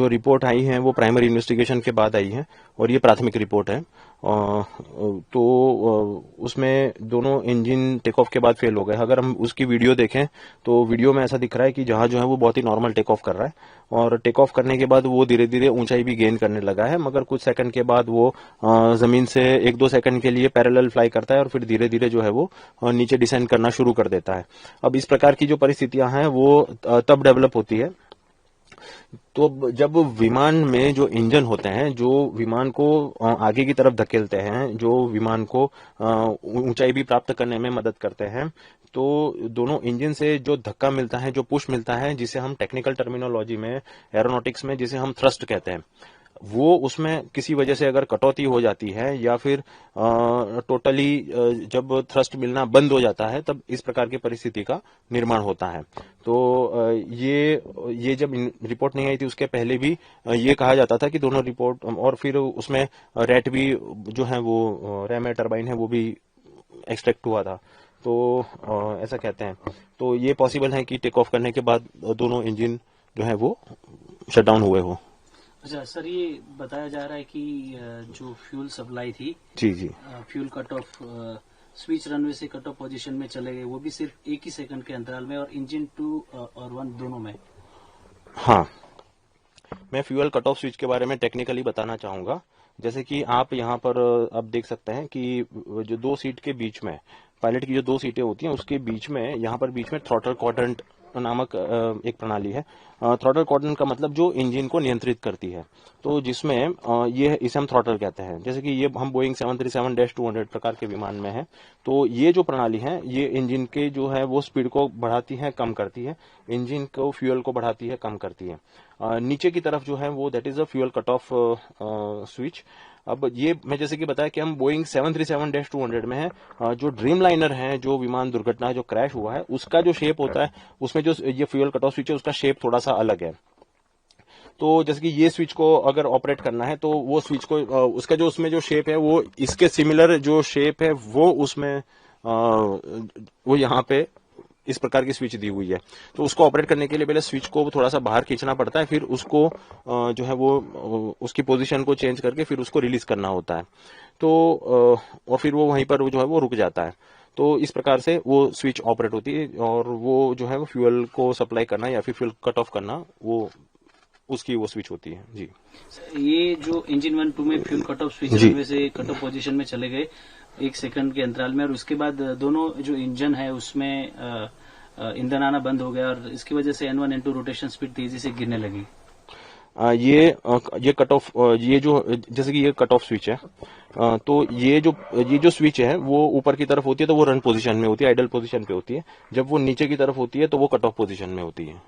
जो रिपोर्ट आई है वो प्राइमरी इन्वेस्टिगेशन के बाद आई है और ये प्राथमिक रिपोर्ट है। तो उसमें दोनों इंजन टेक ऑफ के बाद फेल हो गए। अगर हम उसकी वीडियो देखें तो वीडियो में ऐसा दिख रहा है कि जहाज जो है वो बहुत ही नॉर्मल टेक ऑफ कर रहा है और टेक ऑफ करने के बाद वो धीरे धीरे ऊंचाई भी गेन करने लगा है, मगर कुछ सेकंड के बाद वो जमीन से 1-2 सेकंड के लिए पैरेलल फ्लाई करता है और फिर धीरे धीरे जो है वो नीचे डिसेंड करना शुरू कर देता है। अब इस प्रकार की जो परिस्थितियां हैं वो तब डेवलप होती है तो जब विमान में जो इंजन होते हैं, जो विमान को आगे की तरफ धकेलते हैं, जो विमान को ऊंचाई भी प्राप्त करने में मदद करते हैं, तो दोनों इंजन से जो धक्का मिलता है, जो पुश मिलता है, जिसे हम टेक्निकल टर्मिनोलॉजी में, एरोनॉटिक्स में जिसे हम थ्रस्ट कहते हैं, वो उसमें किसी वजह से अगर कटौती हो जाती है या फिर टोटली जब थ्रस्ट मिलना बंद हो जाता है, तब इस प्रकार की परिस्थिति का निर्माण होता है। तो ये जब रिपोर्ट नहीं आई थी उसके पहले भी ये कहा जाता था कि दोनों रिपोर्ट, और फिर उसमें रेट भी जो है वो रैम टरबाइन है वो भी एक्सट्रैक्ट हुआ था। तो ऐसा कहते हैं। तो ये पॉसिबल है कि टेक ऑफ करने के बाद दोनों इंजन जो है वो शट डाउन हुए हो। अच्छा सर, ये बताया जा रहा है कि जो फ्यूल सप्लाई थी, जी fuel cut off switch runway से कट ऑफ पोजीशन में चले गए, वो भी सिर्फ 1 ही सेकंड के अंतराल में, और इंजन 2 और 1 दोनों में। हाँ, मैं फ्यूल कट ऑफ स्विच के बारे में टेक्निकली बताना चाहूंगा। जैसे कि आप यहाँ पर आप देख सकते हैं कि जो 2 सीट के बीच में, पायलट की जो 2 सीटें होती हैं उसके बीच में, यहाँ पर बीच में थ्रॉटल क्वाड्रेंट नामक एक प्रणाली है। थ्रॉटल क्वाड्रेंट का मतलब जो इंजन को नियंत्रित करती है, तो जिसमें ये इसे हम थ्रॉटल कहते हैं। जैसे कि ये हम बोइंग 737-200 प्रकार के विमान में है, तो ये जो प्रणाली है ये इंजन के जो है वो स्पीड को बढ़ाती है, कम करती है, इंजन को फ्यूल को बढ़ाती है, कम करती है। नीचे की तरफ जो है वो that is a fuel cut off switch. अब ये मैं जैसे कि बताया कि हम बोइंग 737-200 में है, जो ड्रीम लाइनर है, जो विमान दुर्घटना जो क्रैश हुआ है, उसका जो शेप होता है, उसमें जो ये फ्यूल कट ऑफ स्विच है उसका शेप थोड़ा सा अलग है। तो जैसे कि ये स्विच को अगर ऑपरेट करना है तो वो स्विच को उसका जो उसमें जो शेप है वो इसके सिमिलर जो शेप है वो उसमें वो यहाँ पे इस प्रकार की स्विच दी हुई है। तो उसको ऑपरेट करने के लिए पहले स्विच को थोड़ा सा बाहर खींचना पड़ता है, फिर उसको जो है वो उसकी पोजीशन को चेंज करके फिर उसको रिलीज करना होता है। तो और फिर वो वहीं पर जो है वो रुक जाता है। तो इस प्रकार से वो स्विच ऑपरेट होती है और वो जो है वो फ्यूल को सप्लाई करना या फिर फ्यूल कट ऑफ करना, वो उसकी वो स्विच होती है। जी, ये जो इंजन 1-2 में fuel cut off switch runway से कट ऑफ पोजीशन में चले गए 1 सेकंड के अंतराल में, और उसके बाद दोनों जो इंजन है उसमें ईंधन आना बंद हो गया, और इसकी वजह से N1 N2 रोटेशन स्पीड तेजी से गिरने लगी। ये कट ऑफ, ये जो जैसे कि ये कट ऑफ स्विच है, तो ये जो स्विच है वो ऊपर की तरफ होती है तो वो रन पोजीशन में होती है, आइडल पोजीशन पे होती है। जब वो नीचे की तरफ होती है तो वो कट ऑफ पोजीशन में होती है।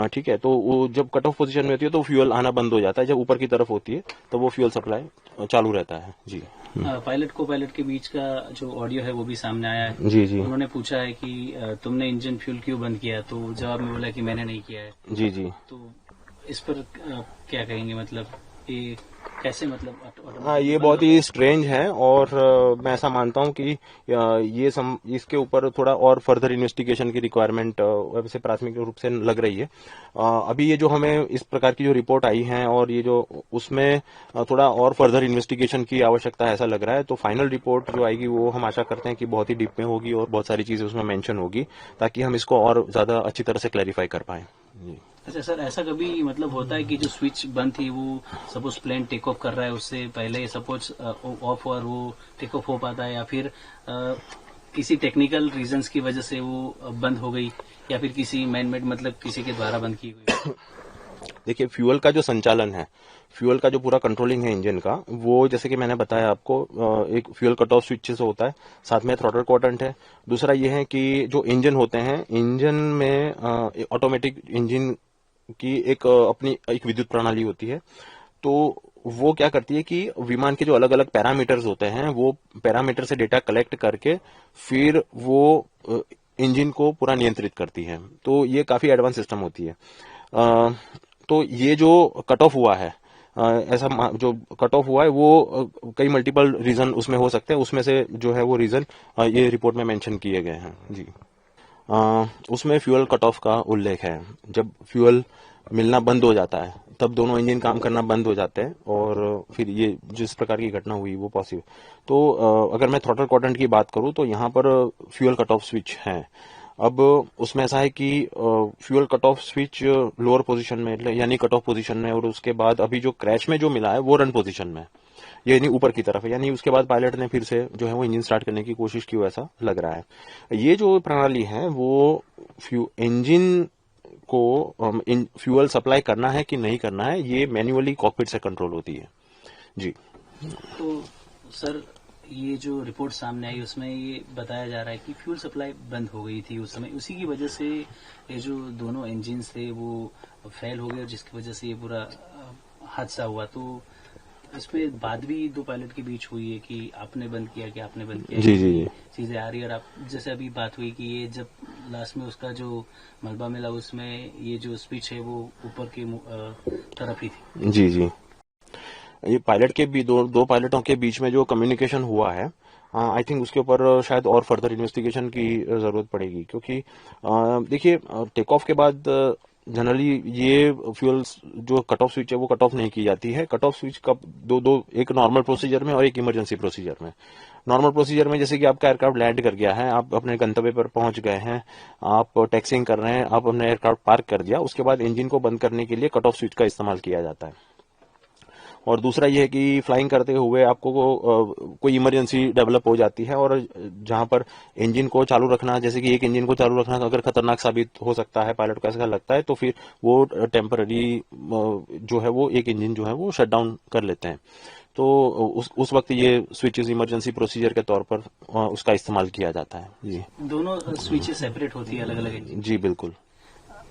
ठीक है, तो वो जब कट ऑफ पोजीशन में होती है तो फ्यूल आना बंद हो जाता है, जब ऊपर की तरफ होती है तो वो फ्यूल सप्लाई चालू रहता है। जी, पायलट को पायलट के बीच का जो ऑडियो है वो भी सामने आया है। जी उन्होंने पूछा है कि तुमने इंजन फ्यूल क्यों बंद किया, तो जवाब में बोला कि मैंने नहीं किया है। जी तो इस पर क्या कहेंगे, मतलब ये कैसे, मतलब हाँ, ये बहुत ही स्ट्रेंज है और मैं ऐसा मानता हूँ कि इसके ऊपर थोड़ा और फर्दर इन्वेस्टिगेशन की रिक्वायरमेंट वैसे प्राथमिक रूप से लग रही है। अभी ये जो हमें इस प्रकार की जो रिपोर्ट आई है और ये जो उसमें थोड़ा और फर्दर इन्वेस्टिगेशन की आवश्यकता है ऐसा लग रहा है। तो फाइनल रिपोर्ट जो आएगी वो हम आशा करते हैं कि बहुत ही डीप में होगी और बहुत सारी चीजें उसमें मेंशन होगी, ताकि हम इसको और ज्यादा अच्छी तरह से क्लैरिफाई कर पाए। अच्छा सर, ऐसा कभी मतलब होता है कि जो स्विच बंद थी वो सपोज प्लेन टेक ऑफ कर रहा है, उससे पहले सपोज ऑफ और वो टेक ऑफ हो पाता है, या फिर किसी टेक्निकल रीजंस की वजह से वो बंद हो गई, या फिर किसी मैनमेड मतलब किसी के द्वारा बंद की गई? देखिए, फ्यूल का जो संचालन है, फ्यूल का जो पूरा कंट्रोलिंग है इंजन का, वो जैसे कि मैंने बताया आपको, एक फ्यूल कट ऑफ स्विच से होता है, साथ में थ्रॉटल क्वाड्रेंट है। दूसरा ये है कि जो इंजन होते हैं, इंजन में ऑटोमेटिक इंजन की अपनी एक विद्युत प्रणाली होती है। तो वो क्या करती है कि विमान के जो अलग अलग पैरामीटर्स होते हैं, वो पैरामीटर से डेटा कलेक्ट करके फिर वो इंजन को पूरा नियंत्रित करती है। तो ये काफी एडवांस सिस्टम होती है। तो ये जो कट ऑफ हुआ है, ऐसा जो कट ऑफ हुआ है वो कई मल्टीपल रीजन उसमें हो सकते हैं, उसमें से जो है वो रीजन ये रिपोर्ट में मेंशन किए गए हैं। जी, उसमें फ्यूल कट ऑफ का उल्लेख है। जब फ्यूल मिलना बंद हो जाता है, तब दोनों इंजन काम करना बंद हो जाते हैं और फिर ये जिस प्रकार की घटना हुई वो पॉसिबल। तो अगर मैं थ्रॉटल क्वाड्रेंट की बात करूं तो यहाँ पर फ्यूल कट ऑफ स्विच है। अब उसमें ऐसा है कि fuel cut off switch lower position में यानी कट ऑफ पोजीशन में, और उसके बाद अभी जो क्रैश में जो मिला है वो रन पोजीशन में, ये यानी ऊपर की तरफ है। यानी उसके बाद पायलट ने फिर से जो है वो इंजन स्टार्ट करने की कोशिश की, ऐसा लग रहा है। ये जो प्रणाली है वो इंजन को फ्यूल सप्लाई करना है कि नहीं करना है, ये मैन्युअली कॉकपिट से कंट्रोल होती है जी। तो सर, ये जो रिपोर्ट सामने आई उसमें ये बताया जा रहा है कि फ्यूल सप्लाई बंद हो गई थी उस समय, उसी की वजह से ये जो दोनों इंजन थे वो फेल हो गए और जिसकी वजह से ये पूरा हादसा हुआ। तो इसमें बात भी दो पायलट के बीच हुई है कि आपने बंद किया, कि आपने बंद किया, जी जी जी। चीजें आ रही है। और आप जैसे अभी बात हुई कि ये जब लास्ट में उसका जो मलबा मिला उसमें ये जो स्पीच है वो ऊपर की तरफ ही थी। जी जी। ये पायलट के भी दो पायलटों के बीच में जो कम्युनिकेशन हुआ है, आई थिंक उसके ऊपर शायद और फर्दर इन्वेस्टिगेशन की जरूरत पड़ेगी, क्योंकि देखिए टेक ऑफ के बाद जनरली ये फ्यूल जो कट ऑफ स्विच है वो कट ऑफ नहीं की जाती है। कट ऑफ स्विच कब दो एक नॉर्मल प्रोसीजर में और एक इमरजेंसी प्रोसीजर में। नॉर्मल प्रोसीजर में जैसे कि आपका एयरक्राफ्ट लैंड कर गया है, आप अपने गंतव्य पर पहुंच गए हैं, आप टैक्सिंग कर रहे हैं, आप अपने एयरक्राफ्ट पार्क कर दिया, उसके बाद इंजन को बंद करने के लिए कट ऑफ स्विच का इस्तेमाल किया जाता है। और दूसरा ये है कि फ्लाइंग करते हुए आपको कोई इमरजेंसी डेवलप हो जाती है और जहां पर इंजन को चालू रखना, जैसे कि एक इंजन को चालू रखना अगर खतरनाक साबित हो सकता है, पायलट को ऐसा लगता है, तो फिर वो टेम्पररी जो है वो एक इंजन जो है वो शट डाउन कर लेते हैं। तो उस वक्त ये स्विचेस इमरजेंसी प्रोसीजर के तौर पर उसका इस्तेमाल किया जाता है जी। दोनों स्विचेस सेपरेट होती है अलग अलग? जी बिल्कुल।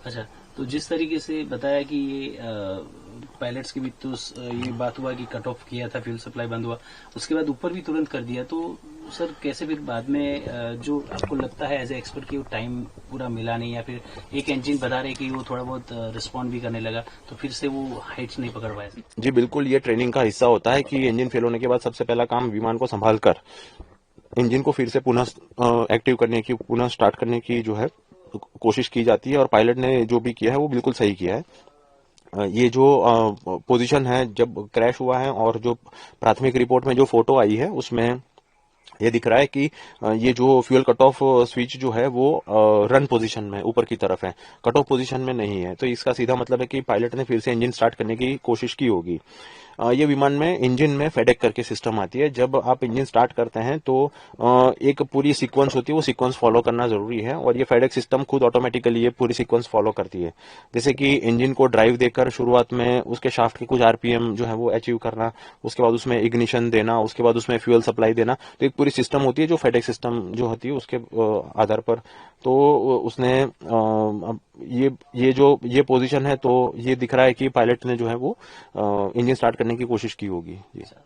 अच्छा, तो जिस तरीके से बताया कि ये पायलट्स के भी तो ये बात हुआ कि कट ऑफ किया था, फ्यूल सप्लाई बंद हुआ, उसके बाद ऊपर भी तुरंत कर दिया, तो सर कैसे फिर बाद में जो आपको लगता है एज ए एक्सपर्ट कि वो टाइम पूरा मिला नहीं, या फिर एक इंजन बता रहे कि वो थोड़ा बहुत रिस्पॉन्ड भी करने लगा तो फिर से वो हाइट्स नहीं पकड़ पाए? जी बिल्कुल, ये ट्रेनिंग का हिस्सा होता है कि इंजन फेल होने के बाद सबसे पहला काम विमान को संभाल कर इंजन को फिर से पुनः एक्टिव करने की, पुनः स्टार्ट करने की जो है कोशिश की जाती है। और पायलट ने जो भी किया है वो बिल्कुल सही किया है। ये जो पोजीशन है जब क्रैश हुआ है और जो प्राथमिक रिपोर्ट में जो फोटो आई है उसमें ये दिख रहा है कि ये जो फ्यूल कट ऑफ स्विच जो है वो रन पोजीशन में ऊपर की तरफ है, कट ऑफ पोजीशन में नहीं है। तो इसका सीधा मतलब है कि पायलट ने फिर से इंजन स्टार्ट करने की कोशिश की होगी। ये विमान में इंजन में फेडेक करके सिस्टम आती है। जब आप इंजन स्टार्ट करते हैं तो एक पूरी सीक्वेंस होती है, वो सीक्वेंस फॉलो करना जरूरी है और ये फेडेक सिस्टम खुद ऑटोमेटिकली ये पूरी सीक्वेंस फॉलो करती है। जैसे कि इंजन को ड्राइव देकर शुरुआत में उसके शाफ्ट के कुछ आरपीएम जो है वो अचीव करना, उसके बाद उसमें इग्निशन देना, उसके बाद उसमें फ्यूल सप्लाई देना, तो एक पूरी सिस्टम होती है जो फेडेक सिस्टम जो होती है उसके आधार पर। तो उसने ये पोजीशन है, तो ये दिख रहा है कि पायलट ने जो है वो इंजन स्टार्ट करने की कोशिश की होगी जी।